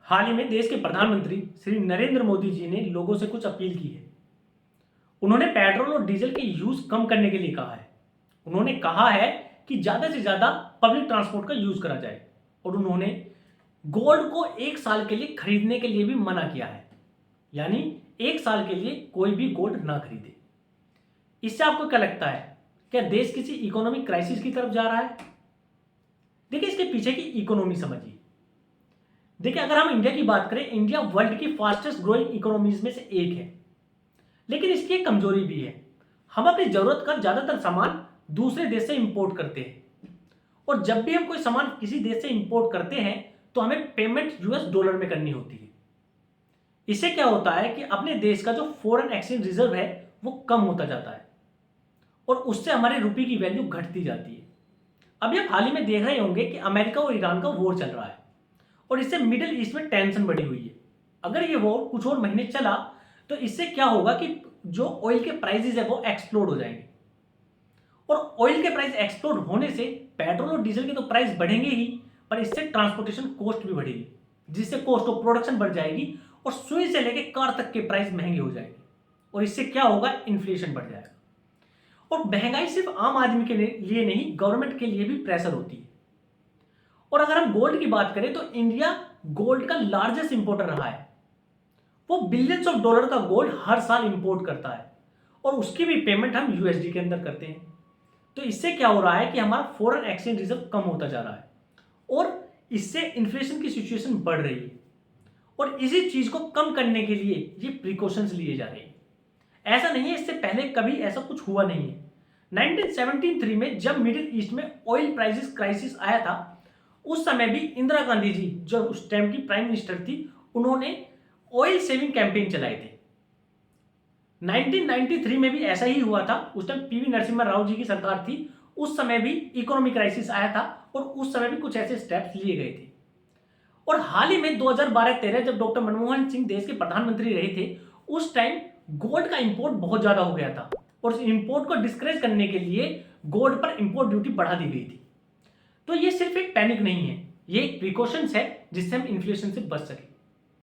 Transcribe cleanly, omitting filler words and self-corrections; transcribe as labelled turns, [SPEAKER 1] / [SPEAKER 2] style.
[SPEAKER 1] हाल ही में देश के प्रधानमंत्री श्री नरेंद्र मोदी जी ने लोगों से कुछ अपील की है। उन्होंने पेट्रोल और डीजल के यूज कम करने के लिए कहा है। उन्होंने कहा है कि ज्यादा से ज्यादा पब्लिक ट्रांसपोर्ट का यूज करा जाए और उन्होंने गोल्ड को 1 साल के लिए खरीदने के लिए भी मना किया है, यानी 1 साल के लिए कोई भी गोल्ड ना खरीदे। इससे आपको क्या लगता है, क्या देश किसी इकोनॉमिक क्राइसिस की तरफ जा रहा है? देखिए, इसके पीछे की इकोनॉमी समझिए। देखिए, अगर हम इंडिया की बात करें, इंडिया वर्ल्ड की फास्टेस्ट ग्रोइंग इकोनॉमीज में से एक है, लेकिन इसकी एक कमजोरी भी है। हम अपनी जरूरत का ज्यादातर सामान दूसरे देश से इंपोर्ट करते हैं, और जब भी हम कोई सामान किसी देश से इंपोर्ट करते हैं तो हमें पेमेंट यूएस डॉलर में करनी होती है। इससे क्या होता है कि अपने देश का जो फॉरेन एक्सचेंज रिजर्व है वो कम होता जाता है और उससे हमारे रुपये की वैल्यू घटती जाती है। अभी आप हाल ही में देख रहे होंगे कि अमेरिका और ईरान का वॉर चल रहा है और इससे मिडिल ईस्ट में टेंशन बढ़ी हुई है। अगर ये वॉर कुछ और महीने चला तो इससे क्या होगा कि जो ऑयल के प्राइसेस है वो एक्सप्लोड हो जाएंगे, और ऑयल के प्राइस एक्सप्लोड होने से पेट्रोल और डीजल के तो प्राइस बढ़ेंगे ही, पर इससे ट्रांसपोर्टेशन कॉस्ट भी बढ़ेगी, जिससे कॉस्ट ऑफ प्रोडक्शन बढ़ जाएगी और सुई से लेकर कार तक के प्राइस महंगे हो जाएंगे, और इससे क्या होगा, इन्फ्लेशन बढ़ जाएगा। और महंगाई सिर्फ आम आदमी के लिए नहीं, गवर्नमेंट के लिए भी प्रेशर होती है। और अगर हम गोल्ड की बात करें तो इंडिया गोल्ड का लार्जेस्ट इंपोर्टर रहा है। वो बिलियंस ऑफ डॉलर का गोल्ड हर साल इंपोर्ट करता है और उसकी भी पेमेंट हम यूएसडी के अंदर करते हैं। तो इससे क्या हो रहा है कि हमारा फॉरेन एक्सचेंज रिजर्व कम होता जा रहा है और इससे इन्फ्लेशन की सिचुएशन बढ़ रही है, और इसी चीज को कम करने के लिए ये प्रिकॉशंस लिए जा रहे हैं। ऐसा नहीं है, इससे पहले कभी ऐसा कुछ हुआ नहीं है। 1973 में जब मिडिल ईस्ट में ऑयल प्राइसेस क्राइसिस आया था, उस समय भी इंदिरा गांधी जी जो उस टाइम की प्राइम मिनिस्टर थी, उन्होंने ऑयल सेविंग कैंपेन चलाए थे। 1993 में भी ऐसा ही हुआ था। उस टाइम पीवी नरसिम्हा राव जी की सरकार थी, उस समय भी इकोनॉमिक क्राइसिस आया था और उस समय भी कुछ ऐसे स्टेप्स लिए गए थे। और हाल ही में 2012-13 जब डॉक्टर मनमोहन सिंह देश के प्रधानमंत्री रहे थे, उस टाइम गोल्ड का इंपोर्ट बहुत ज्यादा हो गया था और उस इंपोर्ट को डिस्करेज करने के लिए गोल्ड पर इंपोर्ट ड्यूटी बढ़ा दी गई थी। तो ये सिर्फ एक पैनिक नहीं है, ये एक प्रिकॉशंस है जिससे हम इन्फ्लेशन से बच सके।